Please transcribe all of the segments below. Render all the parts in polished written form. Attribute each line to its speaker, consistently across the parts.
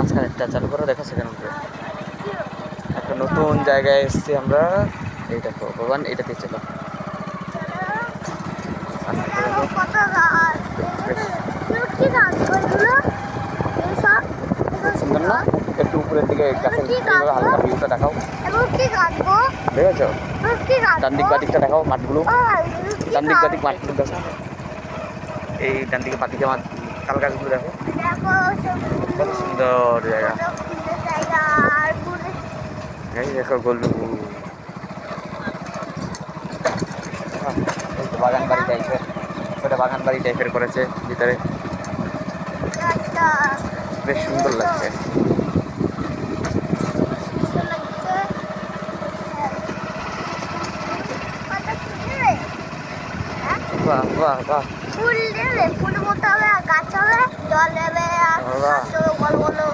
Speaker 1: মাঝখানেরটা চালু করে দেখো সেখানে উঠবে। একটা নতুন জায়গায় এসেছি আমরা। এই দেখো ভগবান, এটাতে চলো। আস্তে করে দেখো। বেশ সুন্দর না? একটু উপরের দিকে গাছের এইভাবে হালকা ভিউটা দেখাও। দেখেছো? ডান দিক বাদিকটা দেখাও, মাঠগুলো। ডান দিক বাদিক মাঠগুলো দেখো। এই ডান দিকে বাদিকে আমার তাল গাছগুলো দেখো, কত সুন্দর জায়গা। এই দেখো গোলু, বাগান বাড়ি টাইপের, ছোট বাগান বাড়ি টাইপের করেছে ভিতরে, বেশ সুন্দর লাগছে। বাহ বাহ বাহ,
Speaker 2: ফুল দেবে, ফুল মতো হবে, গাছ হবে, জল দেবে, আর বলো বলো।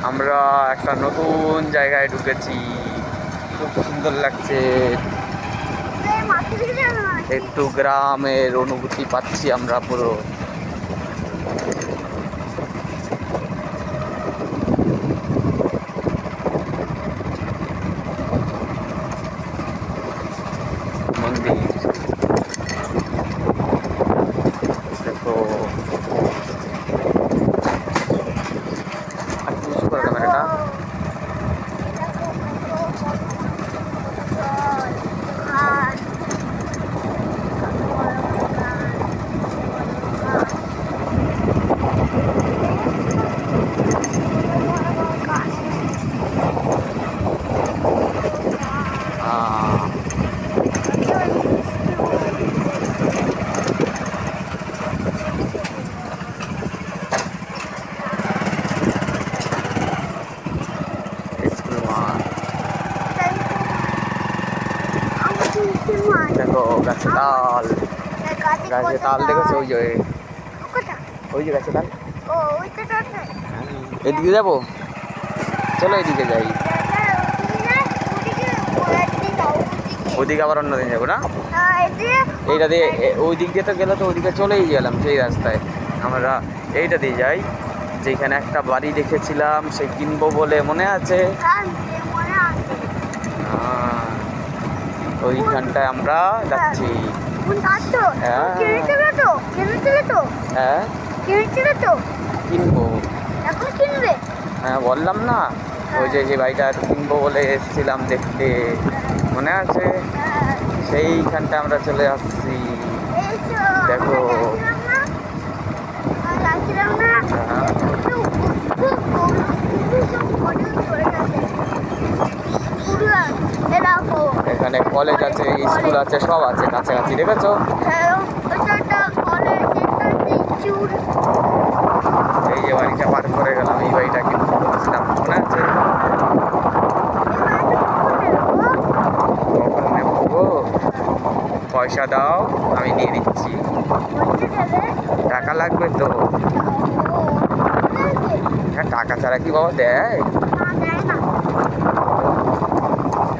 Speaker 1: আমরা একটা নতুন জায়গায় ঢুকেছি, খুব সুন্দর লাগছে। একটু গ্রামের অনুভূতি পাচ্ছি আমরা পুরো। মন্দির দেখো, আর কিছু করে ক্যামেরাটা। দেখো গাছে তাল, গাছে তাল দেখেছো? ওই যে ওই যে গাছে তাল। এদিকে যাবো, চলো এদিকে যাই। ওইদিকে আবার অন্যদিন যাবো না, এইটা দিয়ে ওই দিক দিয়ে তো গেলে তো ওইদিকে চলেই গেলাম সেই রাস্তায়। আমরা এইটা দিয়ে যাই, যেখানে একটা বাড়ি দেখেছিলাম সে কিনবো বলে, মনে আছে? ওইখানটায় আমরা যাচ্ছি। হ্যাঁ কিনবো, হ্যাঁ বললাম না, ওই যে বাড়িটা কিনবো বলে এসেছিলাম দেখতে, মনে আছে? সেইখানটা আমরা চলে আসছি, দেখো। এখানে কলেজ আছে, স্কুল আছে, সব আছে কাছাকাছি, দেখেছো? এই যে বাড়িটা পার করে গেলাম, এই বাড়িটা কিন্তু বলছিলাম, মনে আছে? কখন নেবো গো? পয়সা দাও, আমি নিয়ে দিচ্ছি। টাকা লাগবে তো? হ্যাঁ, টাকা ছাড়া কি বাবা দেয়?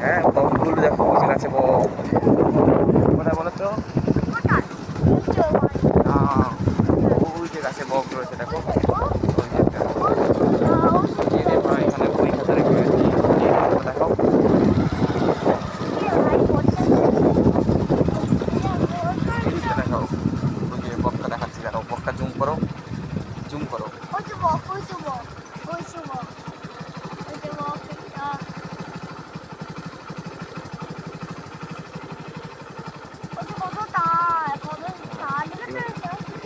Speaker 1: হ্যাঁ, বকগুলো দেখো, বুঝে গেছে বক। কোথায় বলো তো? ওই যে গাছে বক রয়েছে দেখো। এখানে বই খাতা রেখে গেছি, দেখো। দেখাও, ওই যে বকটা দেখাচ্ছি, দেখো বকটা জুম করো, জুম করো।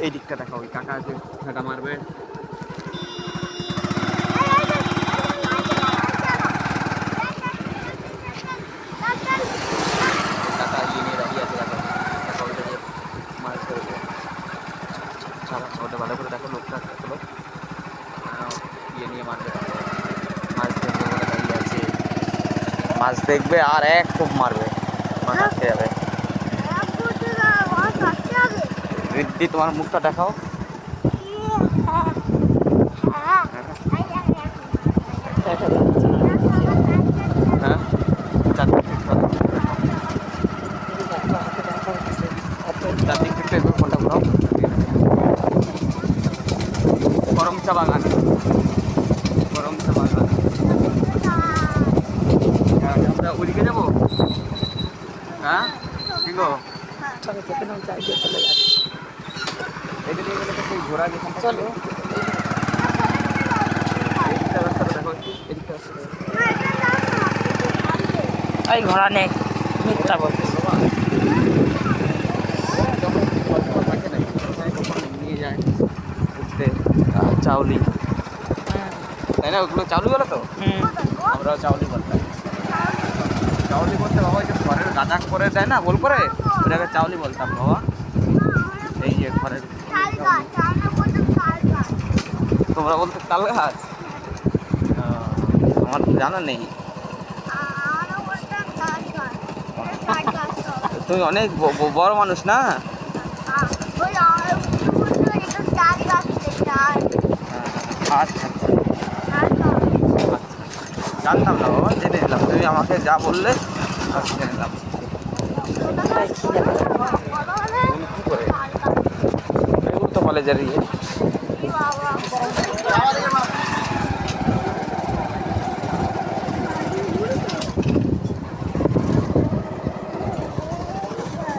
Speaker 1: এই দিকটা দেখাও, ওই কাকা যে ফেটা মারবে। কাকা ইয়ে নিয়ে দাঁড়িয়ে আছে, দেখো দেখো, ওইটা যে মাছ ধরবে। ওটা ভালো করে দেখো, লোকটা দেখো, ইয়ে নিয়ে মারবে, মাছ দেখবে বলে দাঁড়িয়ে আছে। মাছ দেখবে আর এক খুব মারবে, মাছ আটকে যাবে। রিদ্ধি, তোমার মুখটা দেখাও। হ্যাঁ, চারদিক থেকে ফোনটা ঘুরাও। চা বাগান, গরম চা বাগান। আমরা ওইদিকে যাবো? হ্যাঁ কি গো? এদিকে গেলে তো সেই ঘোরা যেখান চলো এদিকটা রাস্তাটা দেখো একটু, এদিকটা রাস্তাটা দেখো।
Speaker 3: এই ঘোড়া নেই, মিথ্যা বলছে।
Speaker 1: নিয়ে যায় ঘুরতে চাউলি, তাই না? ওগুলো চাউলি বলে তো, আমরাও চাউলি বলতাম। চাউলি বলতে বাবা যে ঘরের গাঁদা করে দেয় না গোল করে, ওটাকে চাউলি বলতাম বাবা। এই যে ঘরের তোমরা বলতে তাল গাছ, আমার তো জানা নেই। তুমি অনেক বড় মানুষ না? আচ্ছা জানতাম না বাবা, জেনে নিলাম। তুমি আমাকে যা বললে জেনে নিলাম। কি করে তো কলেজের ইয়ে